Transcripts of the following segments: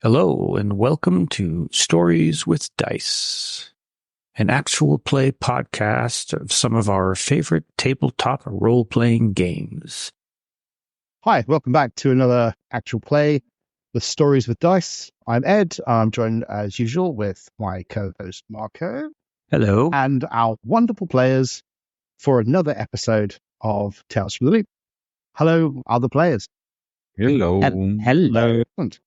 Hello, and welcome to Stories with Dice, an actual play podcast of some of our favorite tabletop role-playing games. Hi, welcome back to another actual play with Stories with Dice. I'm Ed. I'm joined, as usual, with my co-host, Marco. Hello. And our wonderful players for another episode of Tales from the Loop. Hello, other players. Hello. Hello. Excellent.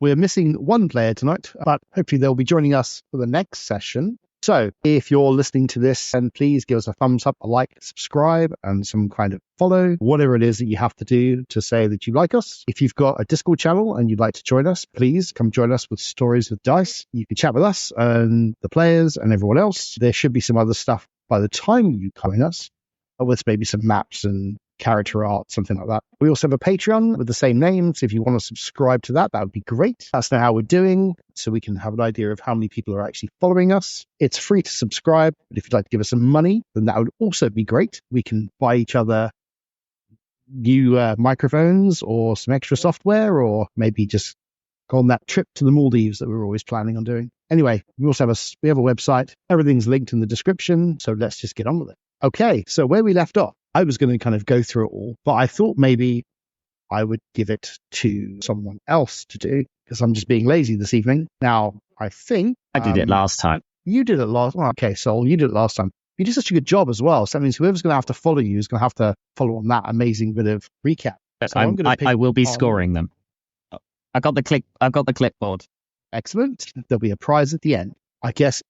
We're missing one player tonight, but hopefully they'll be joining us for the next session. So if you're listening to this, then please give us a thumbs up, a like, subscribe, and some kind of follow, whatever it is that you have to do to say that you like us. If you've got a Discord channel and you'd like to join us, please come join us with Stories with Dice. You can chat with us and the players and everyone else. There should be some other stuff by the time you join us, with maybe some maps and character art, something like that. We also have a Patreon with the same name, so if you want to subscribe to that, that would be great. That's now how we're doing, so we can have an idea of how many people are actually following us. It's free to subscribe, but if you'd like to give us some money, then that would also be great. We can buy each other new microphones or some extra software, or maybe just go on that trip to the Maldives that we were always planning on doing. Anyway, we also have a website. Everything's linked in the description, so let's just get on with it. Okay, so where we left off, I was going to kind of go through it all, but I thought maybe I would give it to someone else to do, because I'm just being lazy this evening. Now, I think I did it last time. You did it last time. Okay, Sol, you did it last time. You did such a good job as well. So that means whoever's going to have to follow you is going to have to follow on that amazing bit of recap. So I will be scoring them. I got the clipboard. Excellent. There'll be a prize at the end. I guess,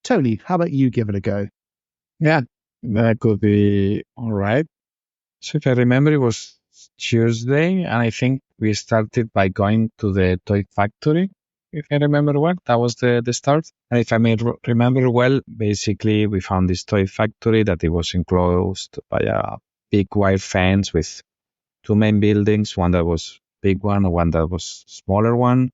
Tony, how about you give it a go? Yeah, that could be all right. So if I remember, it was Tuesday, and I think we started by going to the toy factory. If I remember well, that was the start. And if I may remember well, basically we found this toy factory that it was enclosed by a big wire fence with two main buildings, one that was big one and one that was smaller one.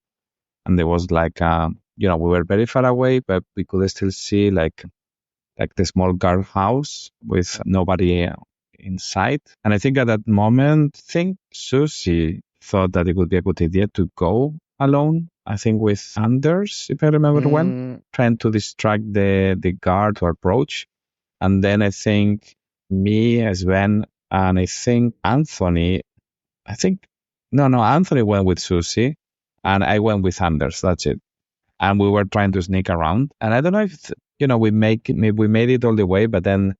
And there was like, we were very far away, but we could still see like the small guardhouse with nobody inside. And I think at that moment, Susie thought that it would be a good idea to go alone. I think with Anders, if I remember well, trying to distract the guard to approach. And then I think me, Sven, and I think Anthony, Anthony went with Susie and I went with Anders. That's it. And we were trying to sneak around. And I don't know if, we made it all the way, but then,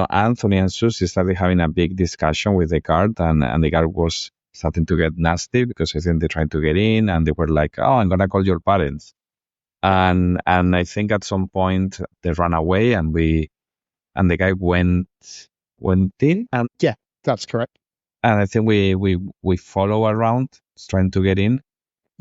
Anthony and Susie started having a big discussion with the guard, and the guard was starting to get nasty because I think they tried to get in and they were like, oh, I'm going to call your parents. And I think at some point they ran away and the guy went in. And yeah, that's correct. And I think we follow around trying to get in.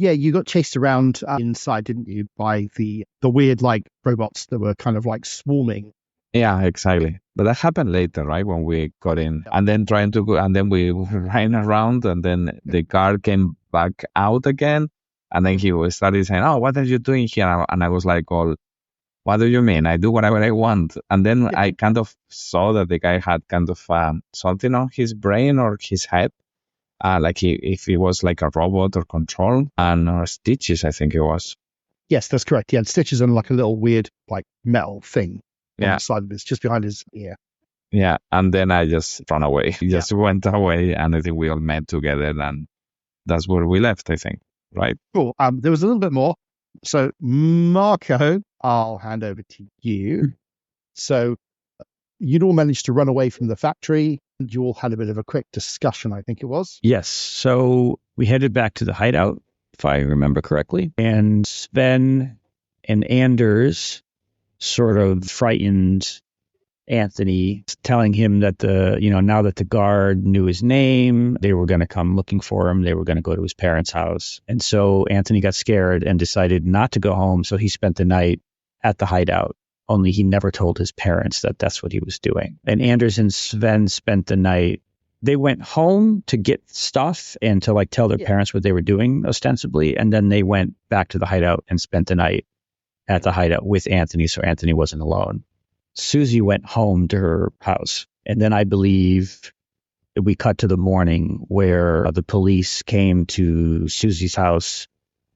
Yeah, you got chased around inside, didn't you, by the weird robots that were kind of swarming. Yeah, exactly. But that happened later, right? When we got in and then trying to go, and then we ran around and then the guard came back out again. And then he started saying, oh, what are you doing here? And I was like, well, what do you mean? I do whatever I want. And then I kind of saw that the guy had kind of something on his brain or his head. If he was like a robot or control, and stitches, I think it was. Yes, that's correct. Yeah, and stitches on a little weird metal thing on the side of his, just behind his ear. Yeah, and then I just ran away. He just went away, and I think we all met together, and that's where we left, I think, right? Cool. There was a little bit more. So, Marco, I'll hand over to you. So, you'd all managed to run away from the factory. You all had a bit of a quick discussion, I think it was. Yes, so we headed back to the hideout, if I remember correctly. And Sven and Anders sort of frightened Anthony, telling him that now that the guard knew his name, they were going to come looking for him. They were going to go to his parents' house. And so Anthony got scared and decided not to go home. So he spent the night at the hideout. Only he never told his parents that that's what he was doing. And Anders and Sven spent the night. They went home to get stuff and to tell their parents what they were doing, ostensibly. And then they went back to the hideout and spent the night at the hideout with Anthony, so Anthony wasn't alone. Susie went home to her house. And then I believe we cut to the morning where the police came to Susie's house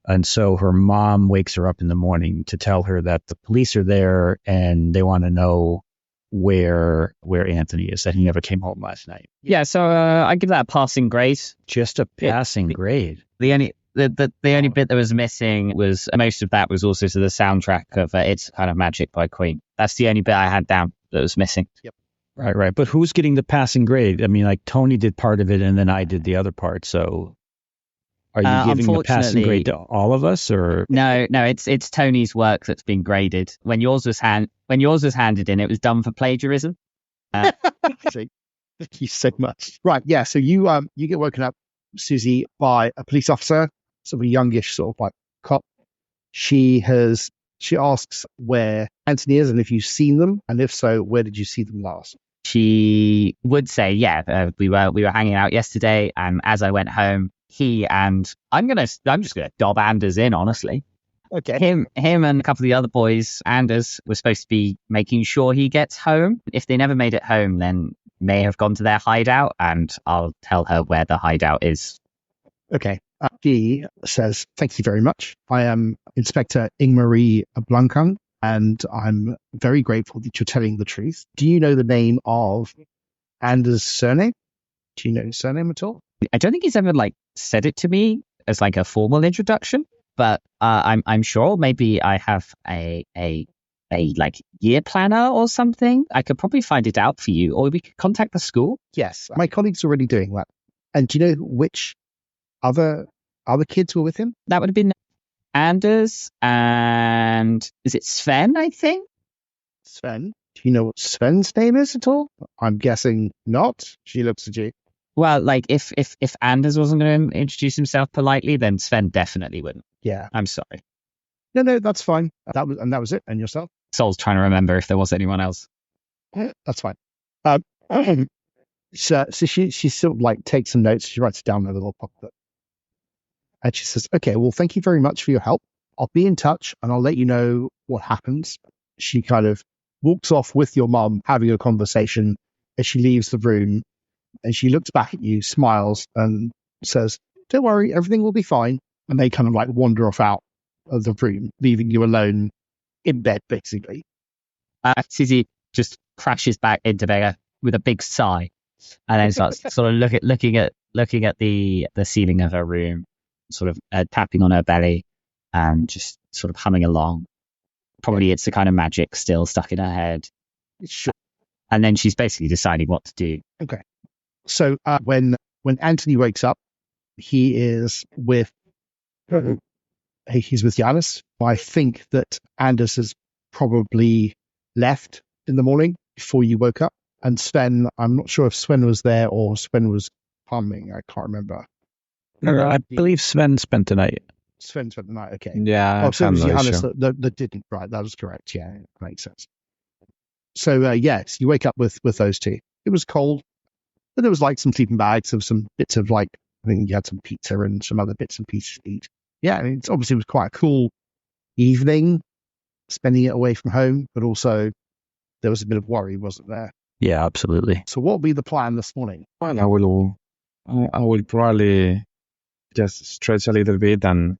And so her mom wakes her up in the morning to tell her that the police are there and they want to know where Anthony is, that he never came home last night. Yeah, so I give that a passing grade. Just a passing grade. The only bit that was missing was most of that was also to the soundtrack of It's Kind of Magic by Queen. That's the only bit I had down that was missing. Yep. Right. But who's getting the passing grade? I mean, like Tony did part of it and then I did the other part. So are you giving the passing grade to all of us, or? No, it's Tony's work that's been graded. When yours was handed in, it was done for plagiarism. I see. Thank you so much. Right, yeah. So you get woken up, Susie, by a police officer, sort of a youngish sort of like cop. She asks where Anthony is and if you've seen them, and if so, where did you see them last? She would say, we were hanging out yesterday, and as I went home, he and I'm just gonna dob Anders in, honestly. Okay. Him and a couple of the other boys, Anders, were supposed to be making sure he gets home. If they never made it home, then may have gone to their hideout, and I'll tell her where the hideout is. Okay. She says, "Thank you very much. I am Inspector Ingmarie Blancang, and I'm very grateful that you're telling the truth. Do you know the name of Anders' surname? Do you know his surname at all?" I don't think he's ever said it to me as a formal introduction, but I'm sure maybe I have a year planner or something. I could probably find it out for you, or we could contact the school. Yes, my colleague's already doing that. And do you know which other kids were with him? That would have been Anders and is it Sven? I think Sven. Do you know what Sven's name is at all? I'm guessing not. She looks at you. Well, if Anders wasn't going to introduce himself politely, then Sven definitely wouldn't. Yeah. I'm sorry. No, that's fine. That was it. And yourself? Sol's trying to remember if there was anyone else. That's fine. So she sort of takes some notes. She writes it down in a little pocket. And she says, "Okay, well, thank you very much for your help. I'll be in touch and I'll let you know what happens." She kind of walks off with your mum, having a conversation as she leaves the room. And she looks back at you, smiles, and says, "Don't worry, everything will be fine." And they kind of wander off out of the room, leaving you alone in bed, basically. Susie just crashes back into bed with a big sigh, and then starts sort of looking at the ceiling of her room, sort of tapping on her belly, and just sort of humming along. Probably It's the Kind of Magic still stuck in her head. Sure. And then she's basically deciding what to do. Okay. So when Anthony wakes up, he is with Giannis. I think that Anders has probably left in the morning before you woke up. And Sven, I'm not sure if Sven was there or Sven was humming. I can't remember. I believe Sven spent the night. Sven spent the night. Okay. Yeah. So it was Johannes that didn't. Right. That was correct. Yeah. Makes sense. So yes, you wake up with those two. It was cold, but there was some sleeping bags of some bits of I think you had some pizza and some other bits and pieces to eat. Yeah. I mean, it was quite a cool evening, spending it away from home, but also there was a bit of worry, wasn't there? Yeah, absolutely. So what will be the plan this morning? Well, I will probably just stretch a little bit and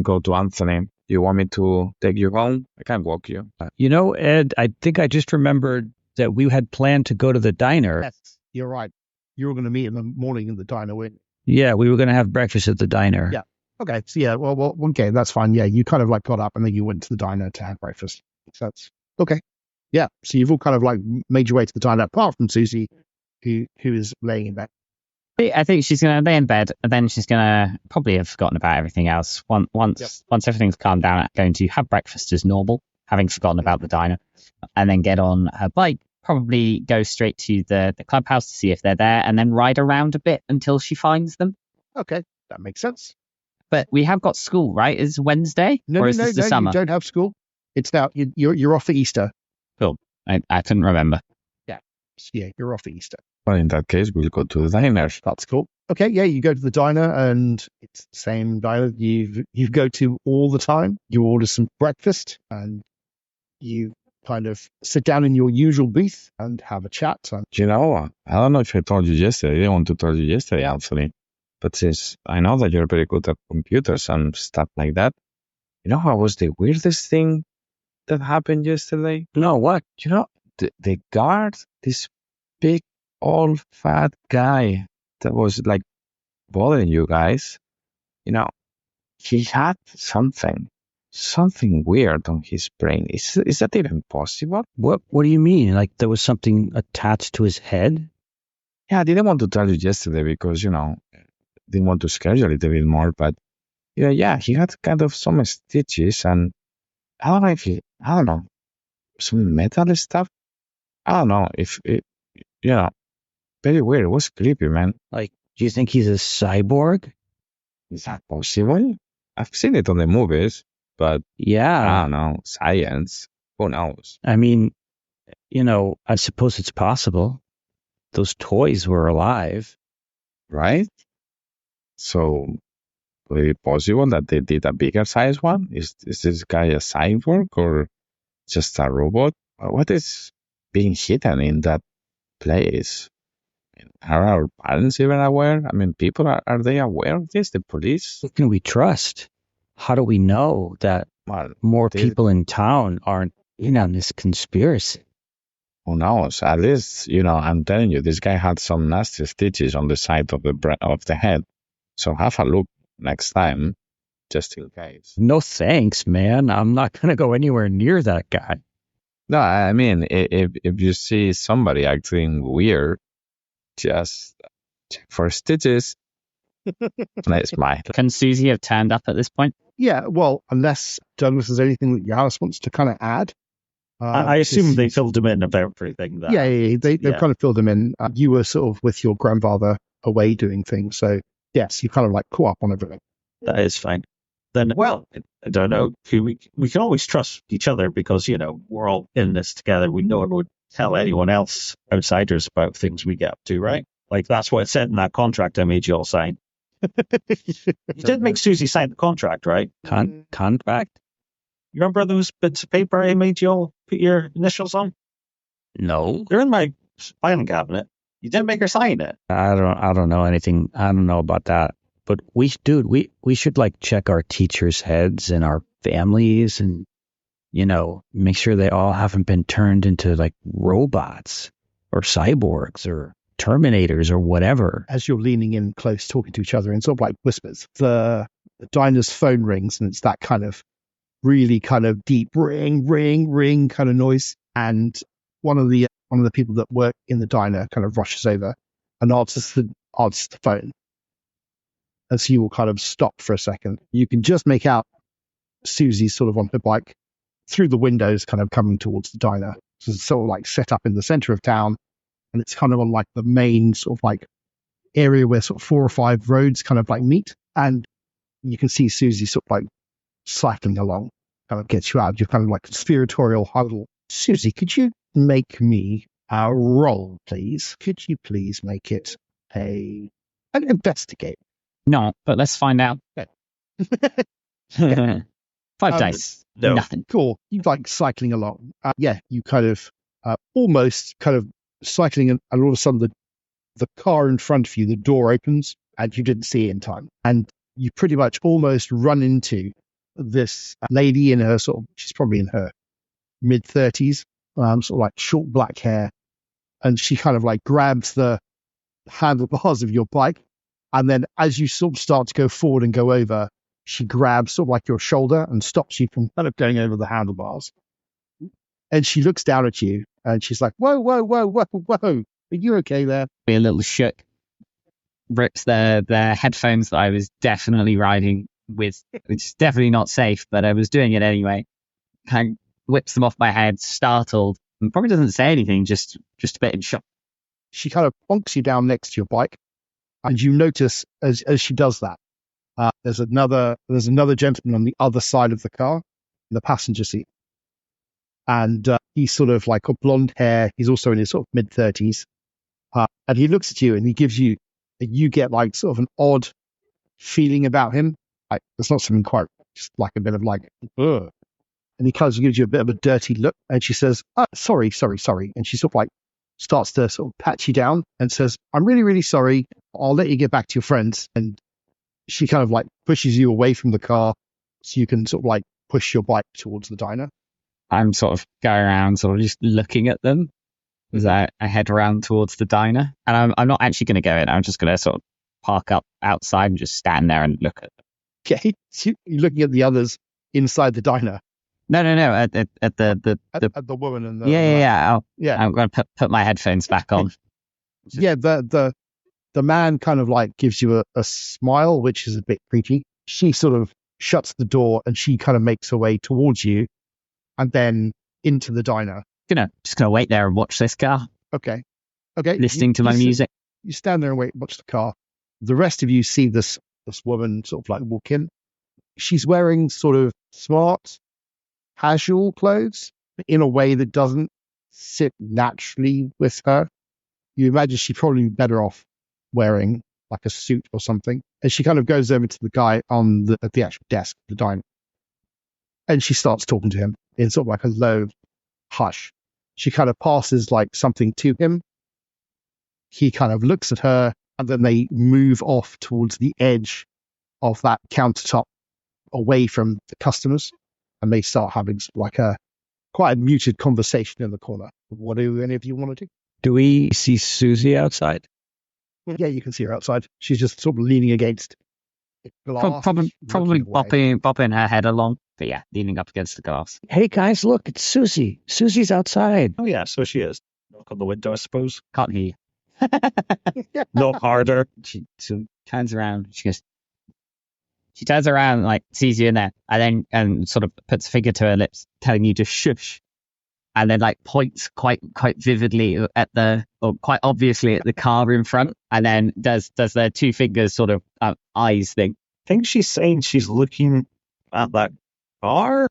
go to Anthony. You want me to take you home? I can walk you. Ed, I think I just remembered that we had planned to go to the diner. Yes, you're right. You were going to meet in the morning in the diner, weren't you? Yeah, we were going to have breakfast at the diner. Yeah. Okay. So yeah, well, okay, that's fine. Yeah, you kind of got up and then you went to the diner to have breakfast. So that's okay. Yeah. So you've all kind of made your way to the diner, apart from Susie, who is laying in bed. I think she's going to lay in bed, and then she's going to probably have forgotten about everything else. Once everything's calmed down, going to have breakfast as normal, having forgotten about the diner, and then get on her bike, probably go straight to the clubhouse to see if they're there, and then ride around a bit until she finds them. Okay, that makes sense. But we have got school, right? Is Wednesday? No, is this the summer? You don't have school. It's now, you're off for Easter. Cool. I couldn't remember. Yeah, you're off for Easter. Well, in that case, we'll go to the diner. That's cool. Okay, yeah, you go to the diner, and it's the same diner you go to all the time. You order some breakfast, and you kind of sit down in your usual booth and have a chat. I don't know if I told you yesterday. I didn't want to tell you yesterday, Anthony. But since I know that you're very good at computers and stuff like that, you know what was the weirdest thing that happened yesterday? No, what? You know, the guard, this big, old, fat guy that was like bothering you guys, you know, he had something weird on his brain. Is that even possible? What do you mean? Like there was something attached to his head? Yeah, I didn't want to tell you yesterday because, didn't want to scare you a little bit more, but yeah, he had kind of some stitches and I don't know, some metal stuff. I don't know if it, very weird. It was creepy, man. Like, do you think he's a cyborg? Is that possible? I've seen it on the movies, but I Yeah. don't know, science, who knows? I mean, I suppose it's possible. Those toys were alive. Right? So, would it be possible that they did a bigger size one? Is this guy a cyborg or just a robot? What is being hidden in that place? Are our parents even aware? I mean, people, are they aware of this? The police? Who can we trust? How do we know that Well, more they- people in town aren't in on this conspiracy? who knows? At least, I'm telling you, this guy had some nasty stitches on the side of the head. So have a look next time, just in case. No thanks, man. I'm not going to go anywhere near that guy. No, I mean, if you see somebody acting weird, just check for stitches. Nice smile. Can Susie have turned up at this point? Yeah, well, unless Douglas has anything that Yanis wants to kind of add. I assume this- they filled him in of everything. There. Yeah, they've Yeah. kind of filled them in. You were sort of with your grandfather away doing things. So, yes, you kind of like caught up on everything. That is fine. Then, well, I don't know. We can always trust each other because, we're all in this together. We no one would tell anyone else, outsiders, about things we get up to, right? Like, that's what it said in that contract I made you all sign. You did make Susie sign the contract, right? Contract? You remember those bits of paper I made you all put your initials on? No. They're in my filing cabinet. You didn't make her sign it. I don't know anything. I don't know about that. But we should like check our teachers' heads and our families and, make sure they all haven't been turned into like robots or cyborgs or Terminators or whatever. As you're leaning in close, talking to each other in sort of like whispers, the diner's phone rings, and it's that kind of really kind of deep ring kind of noise. And one of the people that work in the diner kind of rushes over and answers the phone. And so you will kind of stop for a second. You can just make out Susie sort of on her bike through the windows, kind of coming towards the diner. So it's sort of like set up in the center of town. And it's kind of on like the main sort of like area where sort of 4 or 5 roads kind of like meet. And you can see Susie sort of like cycling along, kind of gets you out of your kind of like conspiratorial huddle. Susie, could you make me a roll, please? Could you please make it an investigate? No, but let's find out. Yeah. 5 dice. no. Nothing. Cool. You like cycling along. You kind of almost kind of cycling, and all of a sudden the car in front of you, the door opens, and you didn't see it in time. And you pretty much almost run into this lady in her she's probably in her mid-30s, sort of like short black hair. And she kind of like grabs the handlebars of your bike. And then as you sort of start to go forward and go over, she grabs sort of like your shoulder and stops you from kind of going over the handlebars. And she looks down at you and she's like, whoa. Are you okay there? Be a little shook. Rips the headphones that I was definitely riding with, which is definitely not safe, but I was doing it anyway. Kind of whips them off my head, startled, and probably doesn't say anything, just a bit in shock. She kind of plonks you down next to your bike. And you notice as she does that, there's another gentleman on the other side of the car, in the passenger seat. And he's sort of like got blonde hair. He's also in his sort of mid-30s. And he looks at you and he gives you, you get like sort of an odd feeling about him. Like there's not something quite, just like a bit of like, ugh. And he kind of gives you a bit of a dirty look. And she says, sorry. And she sort of like starts to sort of pat you down and says, I'm really, really sorry. I'll let you get back to your friends. And she kind of like pushes you away from the car so you can sort of like push your bike towards the diner. I'm sort of going around, sort of just looking at them as I head around towards the diner. And I'm not actually going to go in. I'm just going to sort of park up outside and just stand there and look at them. Okay, so you're looking at the others inside the diner. No. At the At the woman and the yeah. yeah. I'm going to put my headphones back on. Yeah, the man kind of like gives you a smile, which is a bit creepy. She sort of shuts the door and she kind of makes her way towards you and then into the diner. Just gonna wait there and watch this car. Okay. Listening to my music. You stand there and wait, watch the car. The rest of you see this woman sort of like walk in. She's wearing sort of smart, casual clothes in a way that doesn't sit naturally with her. You imagine she'd probably be better off wearing like a suit or something. And she kind of goes over to the guy at the actual desk of the diner. And she starts talking to him in sort of like a low hush. She kind of passes like something to him. He kind of looks at her and then they move off towards the edge of that countertop away from the customers. And they start having like a quite a muted conversation in the corner. What do any of you want to do? Do we see Susie outside? Yeah, you can see her outside. She's just sort of leaning against the glass. Probably looking away. bopping her head along. But yeah, leaning up against the glass. Hey guys, look, it's Susie. Susie's outside. Oh, yeah, so she is. Knock on the window, I suppose. Can't hear you. Knock harder. She turns around. She turns around, like sees you in there, and then sort of puts a finger to her lips, telling you to shush, and then like points quite vividly or quite obviously at the car in front, and then does their two fingers sort of eyes thing. I think she's saying she's looking at that car.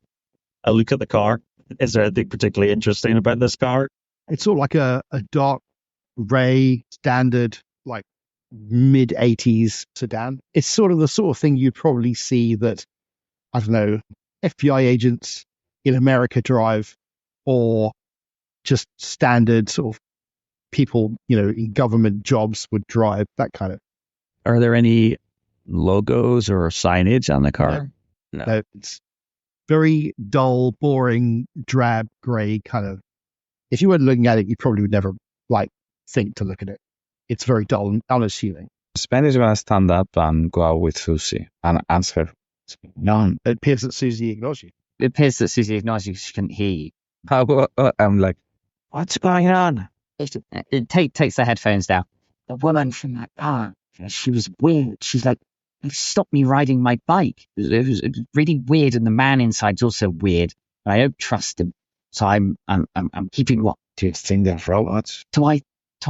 I look at the car. Is there anything particularly interesting about this car? It's sort of like a dark gray standard like mid 80s sedan. It's sort of the sort of thing you'd probably see that, I don't know, FBI agents in America drive, or just standard sort of people, in government jobs would drive, that kind of. Are there any logos or signage on the car? No, it's very dull, boring, drab, gray kind of. If you weren't looking at it, you probably would never think to look at it. It's very dull and unassuming. Sven is gonna stand up and go out with Susie and answer. No, it appears that Susie ignores you. It appears that Susie ignores you because she couldn't hear you. I'm like, What's going on? It takes the headphones down. The woman from that car, she was weird. She's like, stopped me riding my bike. It was really weird, and the man inside's also weird. And I don't trust him, so I'm keeping what? do you think they're robots? Do I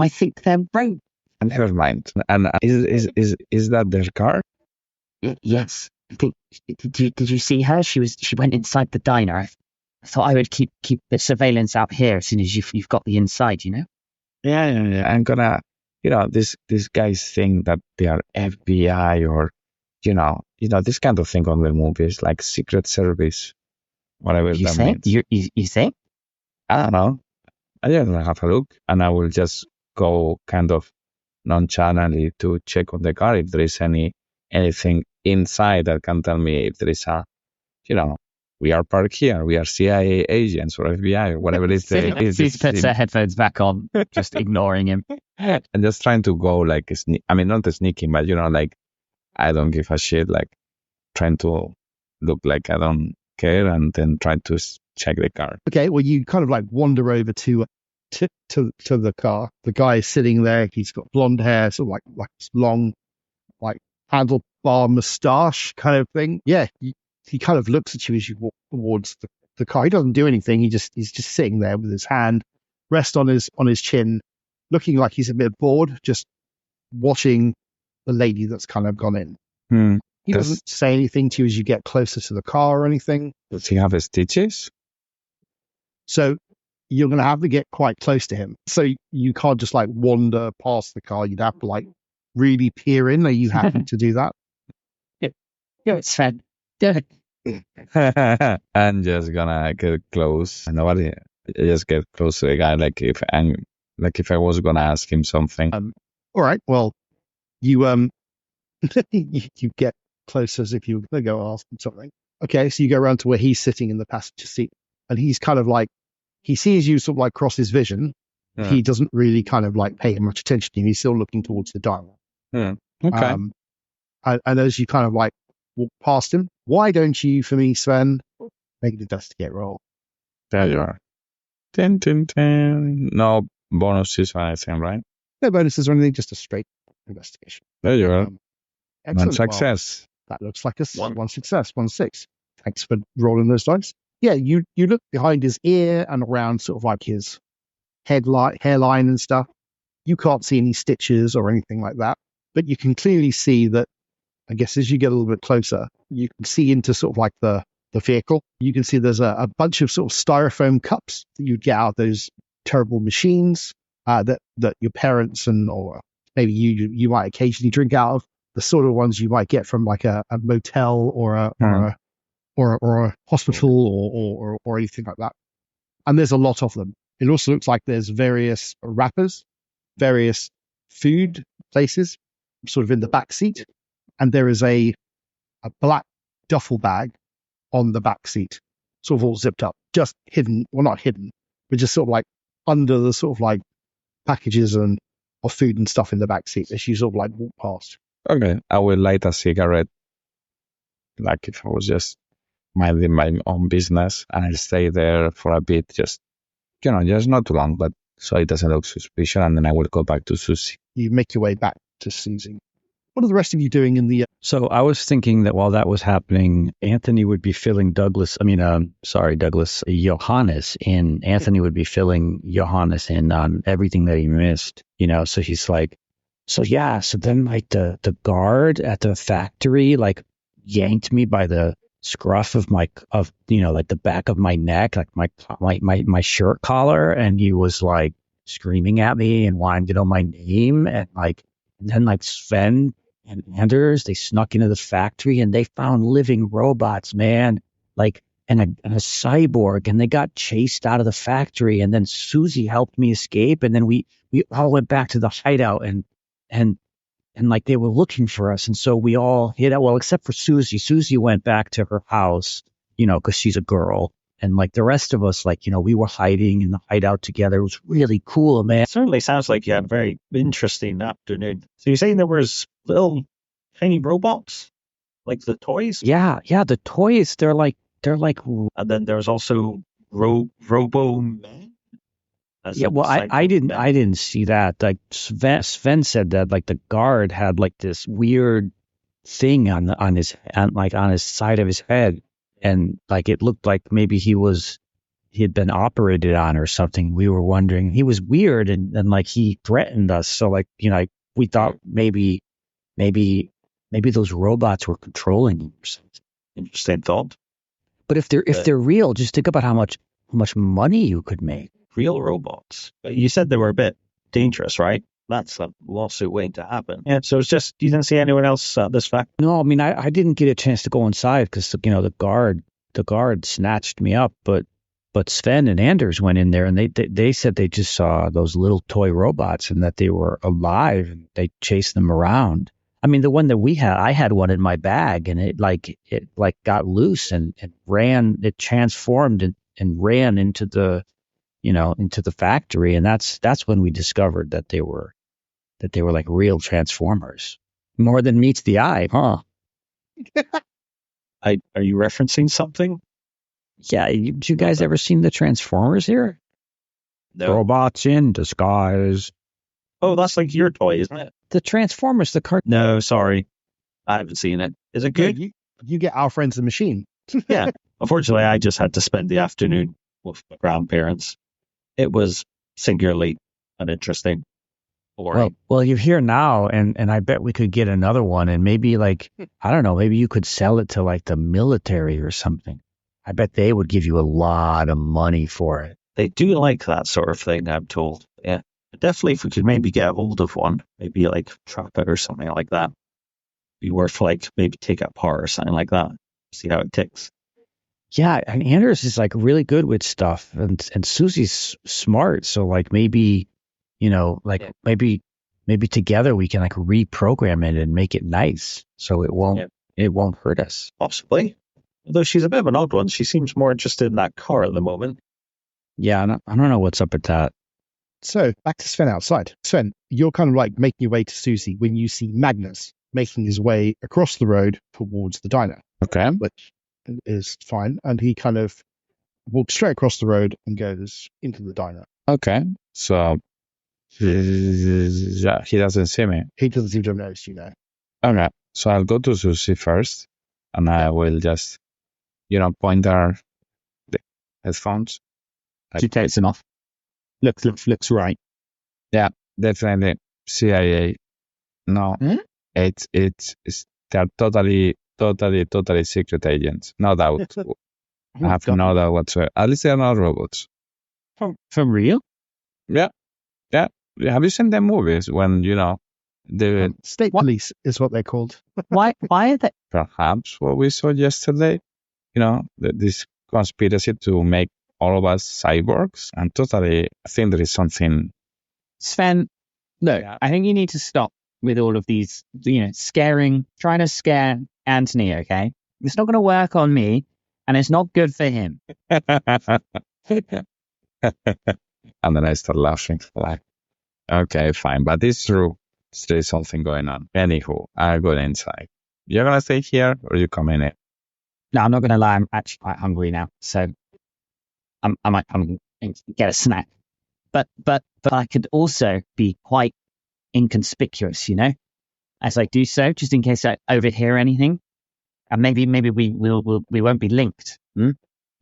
think they're robots? Never mind. And is that their car? Yes. I think. Did you see her? She went inside the diner. I thought I would keep the surveillance out here as soon as you've got the inside. Yeah. I'm gonna, these guys think that they are FBI or, this kind of thing on the movies, like Secret Service, whatever You that think? means. You think? I don't know. I just have a look, and I will just go kind of nonchalantly to check on the car if there is anything inside that can tell me if there is we are parked here, we are CIA agents or FBI or whatever it is. Susie puts her headphones back on, just ignoring him. And just trying to go like, not sneaking, but I don't give a shit, like trying to look like I don't care, and then trying to check the car. Okay, well, you kind of wander over to the car. The guy is sitting there. He's got blonde hair, sort of like long, handlebar mustache kind of thing. Yeah, he kind of looks at you as you walk towards the car. He doesn't do anything. He's just sitting there with his hand rest on his chin, looking like he's a bit bored, just watching the lady that's kind of gone in. He doesn't say anything to you as you get closer to the car or anything. Does he have stitches? So you're going to have to get quite close to him. So you can't just wander past the car. You'd have to really peer in. Are you happy to do that? Yeah, it's fine. I'm just gonna get close. Nobody. Just get close to the guy. If I was gonna ask him something. All right. Well, you you get close as if you were going to go ask him something. Okay, so you go around to where he's sitting in the passenger seat, and he's kind of like, he sees you sort of like cross his vision. Yeah. He doesn't really kind of like pay much attention to you. He's still looking towards the dial. Yeah. Okay. And as you kind of like walk past him, why don't you, for me, Sven, make an investigate roll? There you are. 10, 10, 10. No bonuses or anything, right? No bonuses or anything, just a straight investigation. There you are. One One success. That looks like a one success, 1 6. Thanks for rolling those dice. Yeah, you look behind his ear and around sort of like his hairline and stuff. You can't see any stitches or anything like that, but you can clearly see that, I guess as you get a little bit closer, you can see into sort of like the vehicle. You can see there's a bunch of sort of styrofoam cups that you'd get out of those terrible machines that your parents or maybe you might occasionally drink out of. The sort of ones you might get from like a motel or a hospital or anything like that. And there's a lot of them. It also looks like there's various wrappers, various food places, sort of in the back seat, and there is a black duffel bag on the back seat, sort of all zipped up, just hidden. Well, not hidden, but just sort of like under the sort of like packages of food and stuff in the back seat as you sort of like walk past. Okay, I will light a cigarette, like if I was just minding my own business, and I'll stay there for a bit, just not too long, but so it doesn't look suspicious, and then I will go back to Susie. You make your way back to Susie. What are the rest of you doing in the... So I was thinking that while that was happening, Anthony would be filling Douglas, Johannes in. Anthony would be filling Johannes in on everything that he missed, so he's like, so then like the guard at the factory like yanked me by the scruff of like the back of my neck, like my shirt collar, and he was like screaming at me and wanting to know my name, and then like Sven and Anders, they snuck into the factory and they found living robots, man, like and a cyborg, and they got chased out of the factory, and then Susie helped me escape, and then we all went back to the hideout and like they were looking for us, and so we all hid out. Well, except for Susie. Susie went back to her house, because she's a girl, and like the rest of us, like we were hiding in the hideout together. It was really cool, man. It certainly sounds like you had a very interesting afternoon. So you're saying there was little tiny robots, like the toys? Yeah, the toys. They're like. And then there was also Robo Men. Yeah, well, I didn't see that. Like Sven said that like the guard had like this weird thing on his side of his head, and like it looked like maybe he had been operated on or something. We were wondering, he was weird, and like he threatened us. So like we thought maybe those robots were controlling him or something. Interesting thought. But if they're real, just think about how much money you could make. Real robots. But you said they were a bit dangerous, right? That's a lawsuit waiting to happen. Yeah. So it's just you didn't see anyone else at this fact? No, I mean I didn't get a chance to go inside because the guard snatched me up, but Sven and Anders went in there and they said they just saw those little toy robots and that they were alive and they chased them around. I mean, the one that I had one in my bag, and it got loose and ran. It transformed and ran into the factory, and that's when we discovered that they were like real transformers. More than meets the eye, huh? Are you referencing something? Yeah, did you guys ever seen the Transformers here? No. Robots in disguise. Oh, that's like your toy, isn't it? The Transformers, the cartoon. No, sorry. I haven't seen it. Is it good? Yeah, you get our friends the machine. Yeah. Unfortunately, I just had to spend the afternoon with my grandparents. It was singularly uninteresting. Well, you're here now, and I bet we could get another one, and maybe I don't know, maybe you could sell it to like the military or something. I bet they would give you a lot of money for it. They do like that sort of thing, I'm told. Yeah. Definitely, if we could maybe get a hold of one, maybe like trap it or something like that. Be worth maybe take it apart or something like that. See how it ticks. Yeah, and Anders is like really good with stuff, and Susie's smart. So like maybe, maybe maybe together we can like reprogram it and make it nice so it won't hurt us. Possibly. Although she's a bit of an odd one. She seems more interested in that car at the moment. Yeah, I don't know what's up with that. So back to Sven outside. Sven, you're kind of like making your way to Susie when you see Magnus making his way across the road towards the diner, Okay. which is fine. And he kind of walks straight across the road and goes into the diner. Okay. So he doesn't see me. He doesn't seem to have noticed you now. Okay. So I'll go to Susie first, and I will just, point her the headphones. She takes them off. Looks right. Yeah, definitely CIA. No, it's they're totally secret agents. No doubt. I have no doubt whatsoever. At least they're not robots. For real? Yeah. Have you seen the movies when the State police is what they're called. Why are they? perhaps what we saw yesterday? This conspiracy to make all of us cyborgs, and totally, I think there is something. Sven, look, I think you need to stop with all of these, trying to scare Anthony, okay? It's not going to work on me, and it's not good for him. And then I start laughing. Like, okay, fine, but it's true. There is something going on. Anywho, I go inside. You're gonna stay here, or you come in? No, I'm not going to lie. I'm actually quite hungry now, so I might come and get a snack. But I could also be quite inconspicuous, as I do so, just in case I overhear anything, and maybe we won't be linked.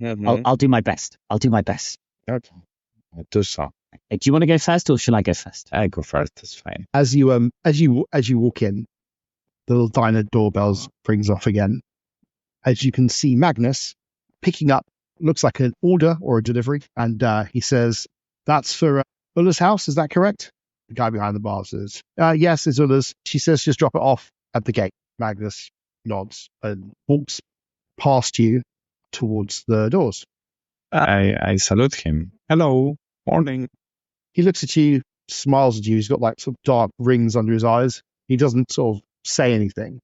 I'll do my best. Okay. I do so. Hey, do you want to go first, or should I go first? I go first. It's fine. As you walk in, the little diner doorbells rings off again. As you can see Magnus picking up, looks like an order or a delivery, and he says, "That's for Ulla's house, is that correct?" The guy behind the bar says, "Yes, it's Ulla's." She says, "Just drop it off at the gate." Magnus nods and walks past you towards the doors. I salute him. Hello, morning. He looks at you, smiles at you. He's got like sort of dark rings under his eyes. He doesn't sort of say anything,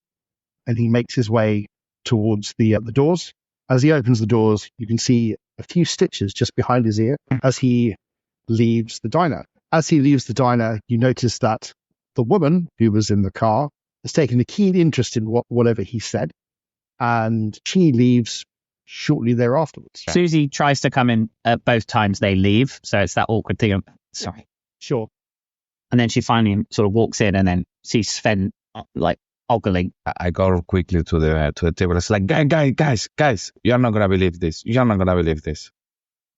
and he makes his way towards the doors. As he opens the doors, you can see a few stitches just behind his ear as he leaves the diner. As he leaves the diner, you notice that the woman who was in the car has taken a keen interest in whatever he said, and she leaves shortly thereafter. Susie tries to come in both times they leave, so it's that awkward thing of, sorry. Sure. And then she finally sort of walks in and then sees Sven like ogling. I go quickly to the table. It's like, guys, you're not gonna believe this. You're not gonna believe this.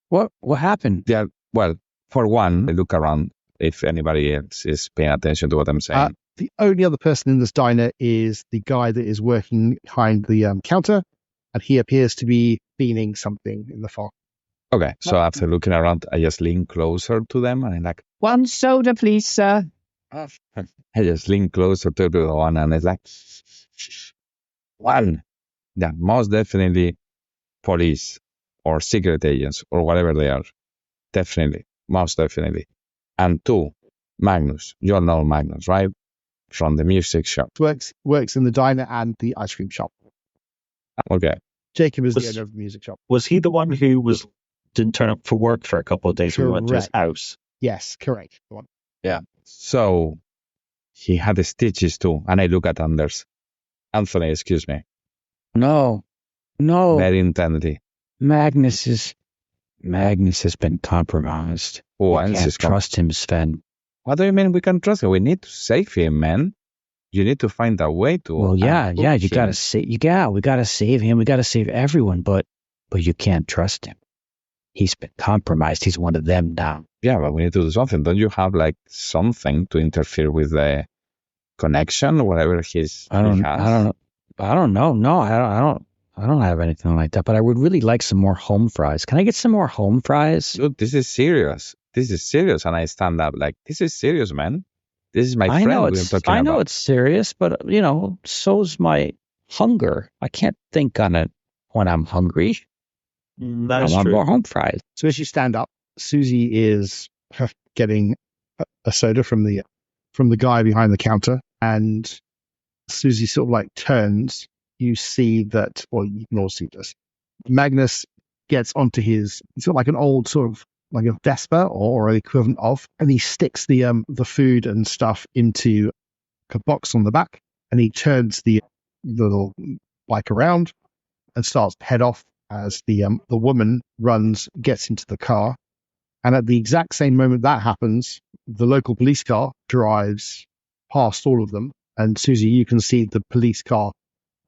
What happened? Yeah. Well, for one, I look around if anybody else is paying attention to what I'm saying. The only other person in this diner is the guy that is working behind the counter, and he appears to be cleaning something in the far. Okay, so after looking around, I just lean closer to them, and I'm like, "One soda, please, sir." I just lean closer to the one, and it's like, one, yeah, most definitely police or secret agents or whatever they are. Definitely, most definitely. And two, Magnus. You all know Magnus, right? From the music shop. Works in the diner and the ice cream shop. Okay. Jacob is the owner of the music shop. Was he the one who didn't turn up for work for a couple of days when we went to his Correct. house? Yes, correct. The one. Yeah. So he had the stitches too, and I look at Anders. Anthony, excuse me. No. Very intently. Magnus has been compromised. Oh, I can't trust him, Sven. What do you mean we can trust him? We need to save him, man. You need to find a way to. Well, yeah, you gotta save. We gotta save him. We gotta save everyone, but you can't trust him. He's been compromised. He's one of them now. Yeah, but we need to do something. Don't you have like something to interfere with the connection, whatever he's? I don't know. No, I don't have anything like that. But I would really like some more home fries. Can I get some more home fries? Dude, this is serious. And I stand up like, this is serious, man. This is my friend we're talking about. I know it's serious, but so's my hunger. I can't think on it when I'm hungry. That is I want true. more home fries. So as you stand up, Susie is getting a soda from the from the guy behind the counter. And as Susie sort of like turns, you see that, well, you can all see this. Magnus gets onto his, it's sort of like an old sort of like a Vespa or an equivalent of, and he sticks the food and stuff into a box on the back, and he turns the little bike around and starts to head off as the woman gets into the car. And at the exact same moment that happens, the local police car drives past all of them. And Susie, you can see the police car,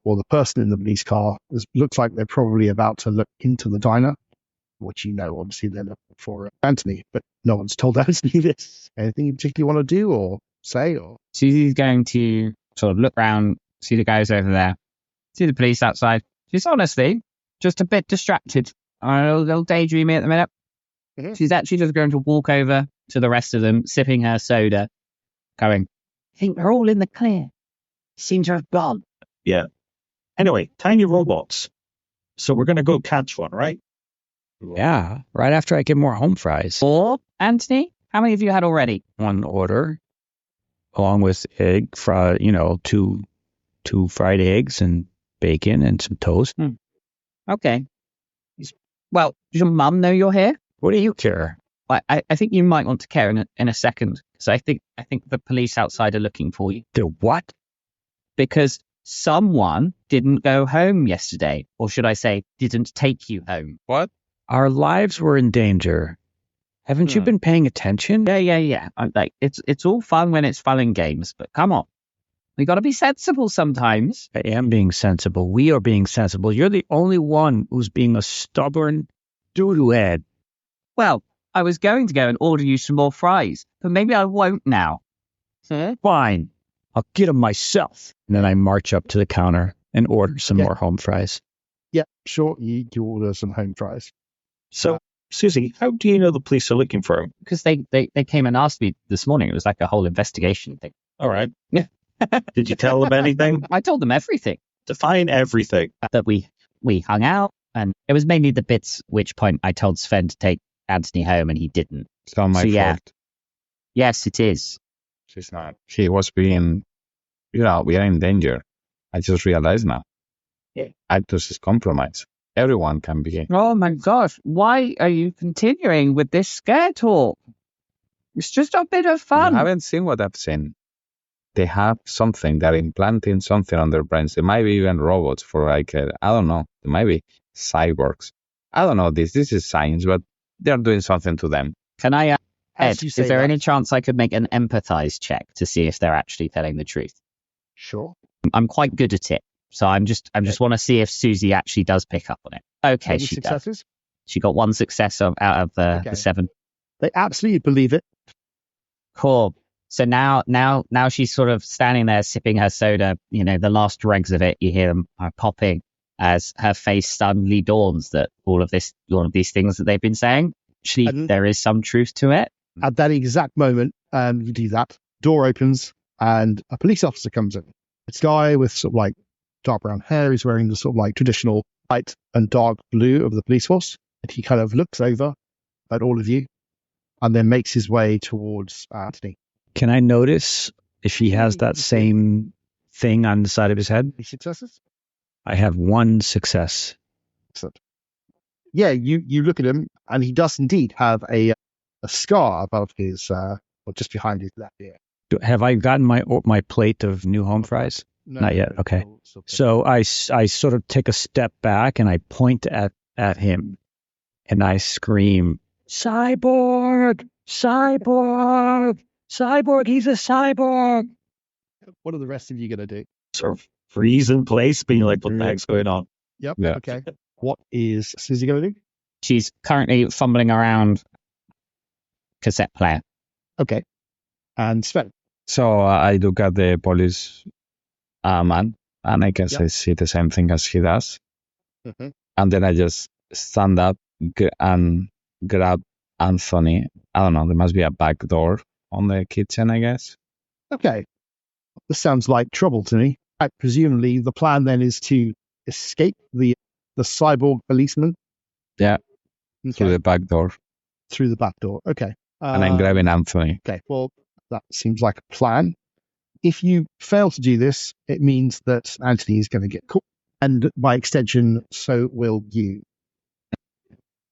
or the person in the police car, looks like they're probably about to look into the diner, which obviously they're looking for Anthony, but no one's told Anthony this. Anything you particularly want to do or say? Or Susie's going to sort of look round, see the guys over there, see the police outside. She's honestly just a bit distracted, a little daydreamy at the minute. Mm-hmm. She's actually just going to walk over to the rest of them, sipping her soda, going, I think they're all in the clear. Seem to have gone. Yeah. Anyway, tiny robots. So we're going to go catch one, right? Yeah, right after I get more home fries. Or, Anthony, how many have you had already? One order, along with egg, two fried eggs and bacon and some toast. Okay. Well, does your mum know you're here? What do you care? I think you might want to care in a second. So I think the police outside are looking for you. The what? Because someone didn't go home yesterday, or should I say, didn't take you home. What? Our lives were in danger. Haven't you been paying attention? Yeah. It's all fun when it's fun and games, but come on. We got to be sensible sometimes. I am being sensible. We are being sensible. You're the only one who's being a stubborn doo-doo head. Well, I was going to go and order you some more fries, but maybe I won't now. Fine. I'll get them myself. And then I march up to the counter and order some more home fries. Yeah, sure. You order some home fries. So, Susie, how do you know the police are looking for him? Because they came and asked me this morning. It was like a whole investigation thing. All right. Yeah. Did you tell them anything? I told them everything. Define everything. That we hung out, and it was mainly the bits which point I told Sven to take Anthony home, and he didn't. It's not my fault. Yes, it is. She's not. He was being, we are in danger. I just realized now. Yeah. Actors is compromise. Everyone can be. Oh my gosh, why are you continuing with this scare talk? It's just a bit of fun. I haven't seen what I've seen. They have something, they're implanting something on their brains. They might be even robots for I don't know. They might be cyborgs. I don't know this. This is science, but they're doing something to them. Can I, Ed, is there any chance I could make an empathize check to see if they're actually telling the truth? Sure. I'm quite good at it. So I just want to see if Susie actually does pick up on it. Okay, she successes? does. She got one success out of the 7. They absolutely believe it. Cool. So now she's sort of standing there sipping her soda. The last dregs of it, you hear them are popping as her face suddenly dawns that all of these things that they've been saying, actually, there is some truth to it. At that exact moment, you do that. Door opens and a police officer comes in. It's a guy with sort of like dark brown hair. He's wearing the sort of like traditional light and dark blue of the police force. And he kind of looks over at all of you and then makes his way towards Anthony. Can I notice if he has that same thing on the side of his head? Any successes? I have one success. Excellent. Yeah, you look at him and he does indeed have a scar above his, or just behind his left ear. Have I gotten my plate of new home fries? No, not yet. Okay. So I sort of take a step back and I point at him and I scream, "Cyborg! Cyborg! Cyborg! He's a cyborg!" What are the rest of you going to do? Sort of freeze in place, being like, what the heck's going on? Yep. Yeah. Okay. What is Susie going to do? She's currently fumbling around cassette player. Okay. And Sven? So I look at the police man, and I guess I see the same thing as he does. Mm-hmm. And then I just stand up and grab Anthony. I don't know, there must be a back door on the kitchen, I guess. Okay. This sounds like trouble to me. Presumably the plan then is to escape the cyborg policeman. Yeah. Okay. Through the back door. Through the back door. Okay. And I'm grabbing Anthony. Okay. Well, That seems like a plan. If you fail to do this, it means that Anthony is going to get caught, and by extension, so will you.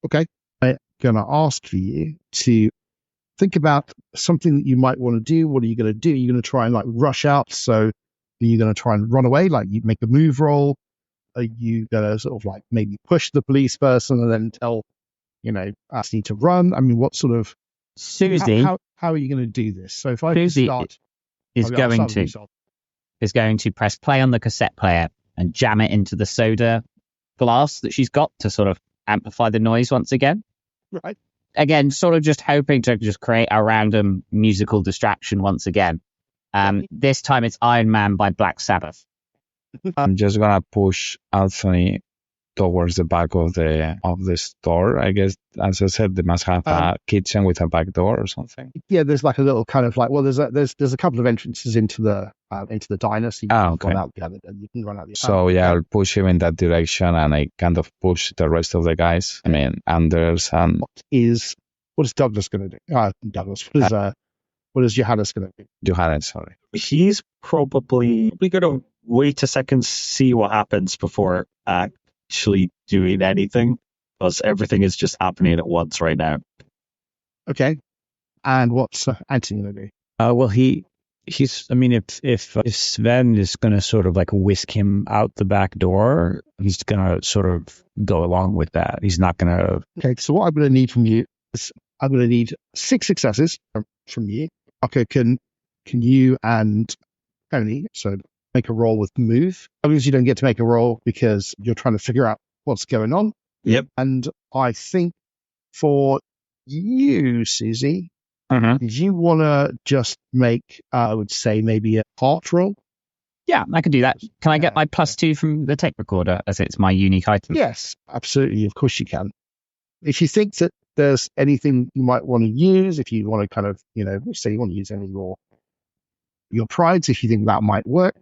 Okay? I'm going to ask for you to think about something that you might want to do. What are you going to do? You're going to try and like rush out. So are you going to try and run away? Like you make a move roll? Are you going to sort of like maybe push the police person and then tell, Anthony to run? I mean, what sort of... Susie How are you going to do this? So if I Susie start... is going to press play on the cassette player and jam it into the soda glass that she's got to sort of amplify the noise once again. Right. Again, sort of just hoping to just create a random musical distraction once again. This time it's Iron Man by Black Sabbath. I'm just gonna push Anthony towards the back of the store. I guess, as I said, they must have a kitchen with a back door or something. Yeah, there's like a little kind of like, well, there's a couple of entrances into the diner, so you can run out the other. You can run out the. So I'll push him in that direction, and I kind of push the rest of the guys. I mean, Anders and what is Douglas going to do? Douglas. What is Johannes going to do? Johannes, sorry. He's probably going to wait a second, see what happens before actually doing anything, because everything is just happening at once right now. Okay. And what's Anthony going to do? Well, he's. I mean, if Sven is going to sort of like whisk him out the back door, he's going to sort of go along with that. He's not going to. Okay. So what I'm going to need from you is I'm going to need 6 successes from you. Okay. Can you and Tony so make a roll with move? Obviously, you don't get to make a roll because you're trying to figure out what's going on. Yep. And I think for you, Susie, did you want to just make, I would say, maybe a heart roll? Yeah, I can do that. Can I get my +2 from the tape recorder as it's my unique item? Yes, absolutely. Of course you can. If you think that there's anything you might want to use, if you want to kind of, say you want to use any of your prides, if you think that might work.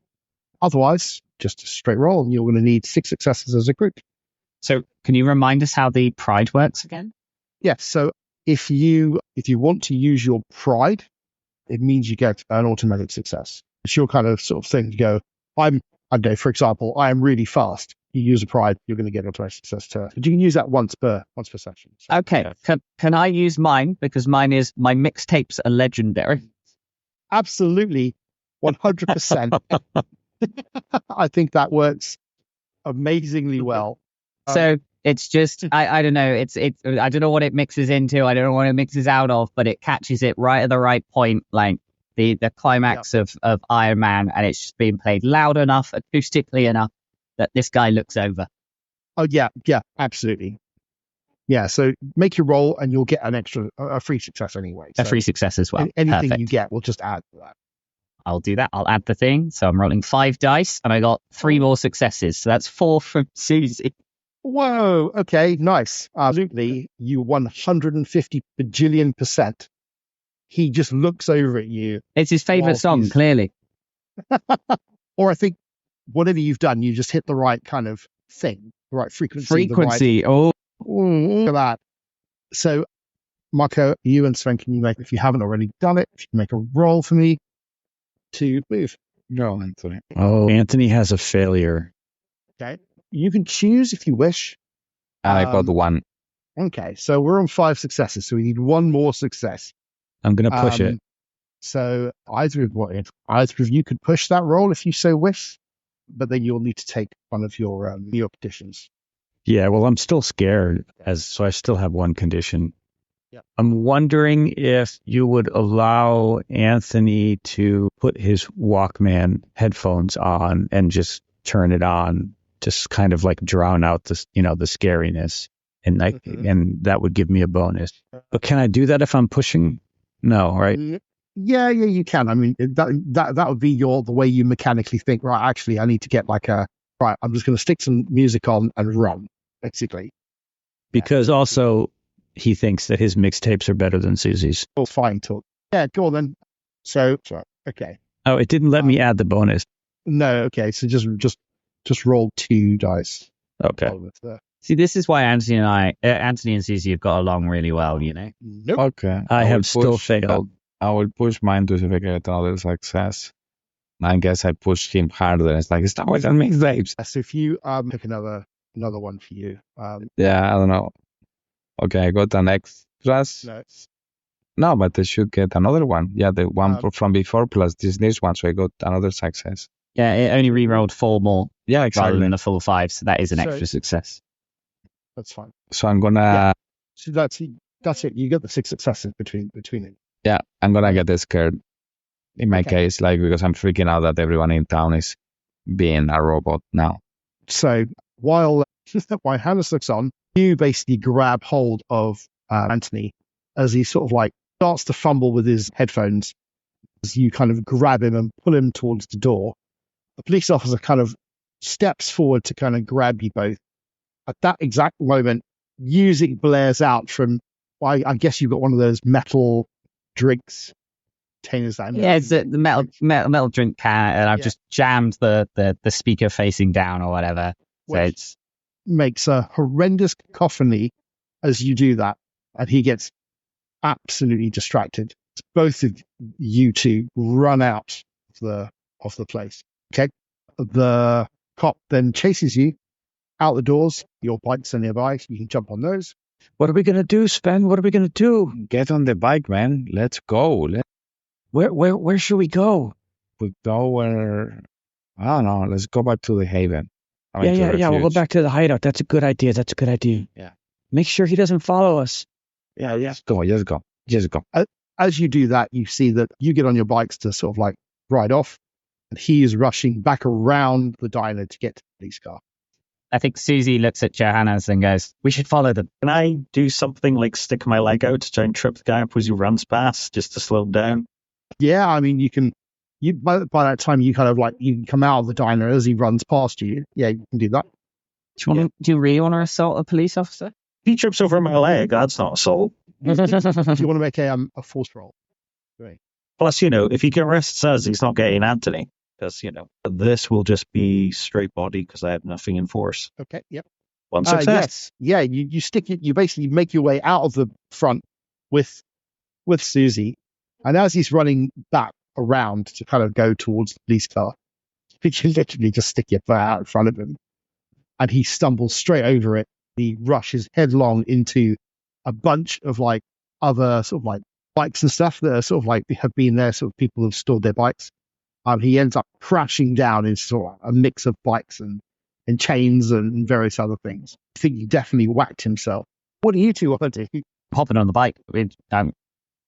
Otherwise, just a straight roll, and you're going to need 6 successes as a group. So can you remind us how the pride works again? Yes. So if you want to use your pride, it means you get an automatic success. It's your kind of sort of thing to go, for example, I am really fast. You use a pride, you're going to get an automatic success turn. But you can use that once per session. So, okay. Can I use mine? Because mine is my mixtapes are legendary. Absolutely. 100%. I think that works amazingly well. So it's just, I don't know. I don't know what it mixes into. I don't know what it mixes out of, but it catches it right at the right point. Like the climax of Iron Man, and it's just being played loud enough, acoustically enough that this guy looks over. Oh yeah, absolutely. Yeah, so make your roll and you'll get a free success anyway. A free success as well. Anything Perfect. you get, we'll just add to that. I'll do that. I'll add the thing. So I'm rolling 5 dice and I got 3 more successes. So that's 4 from Susie. Whoa. Okay, nice. Absolutely. You 150 bajillion%. He just looks over at you. It's his favorite song, clearly. Or I think whatever you've done, you just hit the right kind of thing, the right frequency. Look at that. So, Marco, you and Sven, can you make, if you haven't already done it, if you can make a roll for me to move. No, Anthony. Oh, Anthony has a failure. Okay. You can choose if you wish. I got 1. Okay, so we're on 5 successes, so we need 1 more success. I'm going to push it. So either of you could push that roll if you so wish, but then you'll need to take one of your conditions. Yeah, well, I'm still scared, so I still have 1 condition. Yep. I'm wondering if you would allow Anthony to put his Walkman headphones on and just turn it on, just kind of like drown out the scariness, and and that would give me a bonus. But can I do that if I'm pushing? No, right? Yeah, you can. I mean, that would be the way you mechanically think. Right, actually, I need to get I'm just going to stick some music on and run, basically. Because also he thinks that his mixtapes are better than Susie's. Well, fine talk. Yeah, go on then. So okay. Oh, it didn't let me add the bonus. No, okay. So just roll 2 dice. Okay. See, this is why Anthony and Susie have got along really well, Nope. Okay. I have still failed. I will push mine to see if I get another success. I guess I pushed him harder. It's like, stop with the mixtapes. So if you pick another one for you. Yeah, I don't know. Okay, I got an extras. No, No, but I should get another one. Yeah, the one from before plus this one, so I got another success. Yeah, it only re-rolled 4 more Yeah, rather exactly. than a full 5, so that is an So- extra success. that's fine. So I'm gonna, Yeah. So that's it. You get the 6 successes between it. I'm gonna get scared. In my Okay. case, like because I'm freaking out that everyone in town is being a robot now. So while Hannes looks on, you basically grab hold of Anthony as he sort of like starts to fumble with his headphones. As you kind of grab him and pull him towards the door, the police officer kind of steps forward to kind of grab you both. At that exact moment, music blares out from, well, I guess you've got one of those metal drinks containers that Yeah, it's the metal drink can, and I've Yeah. just jammed the speaker facing down or whatever. So Which it's makes a horrendous cacophony as you do that, and he gets absolutely distracted. Both of you two run out of the place. Okay, the cop then chases you out the doors. Your bikes are nearby, so you can jump on those. What are we gonna do, Sven? What are we gonna do? Get on the bike, man. Let's go. Where should we go? We go where, I don't know. Let's go back to the Haven. I mean, to Yeah. We'll go Refuge. back to the hideout. That's a good idea. Yeah. Make sure he doesn't follow us. Yeah, just go. As you do that, you see that you get on your bikes to sort of like ride off, and he is rushing back around the diner to get to the police car. I think Susie looks at Johannes and goes, "We should follow them." Can I do something like stick my leg out to try and trip the guy up as he runs past, just to slow him down? Yeah, I mean, you can. You by that time you kind of like you can come out of the diner as he runs past you. Yeah, you can do that. Do you really want to assault a police officer? If he trips over my leg, that's not assault. Do you want to make a force roll? Plus, if he arrests us, he's not getting Anthony. Because, this will just be straight body because I have nothing in force. Okay. Yep. One success. Yes. Yeah. You stick it. You basically make your way out of the front with Susie, and as he's running back around to kind of go towards the police car, you literally just stick your foot out in front of him, and he stumbles straight over it. He rushes headlong into a bunch of like other sort of like bikes and stuff that are sort of like have been there. Sort of people have stored their bikes. He ends up crashing down into sort of a mix of bikes and chains and various other things. I think he definitely whacked himself. What do you two want to do? Hopping on the bike. I'm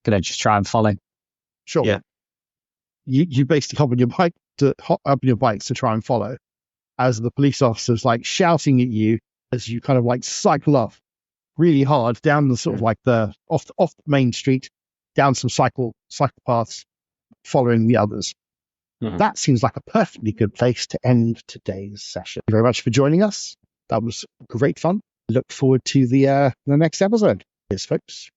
gonna just try and follow. Sure. Yeah. You basically hop on your bikes to try and follow, as the police officer's like shouting at you as you kind of like cycle off really hard down the sort of like the off the main street, down some cycle paths, following the others. Mhm. That seems like a perfectly good place to end today's session. Thank you very much for joining us. That was great fun. Look forward to the next episode. Cheers, folks.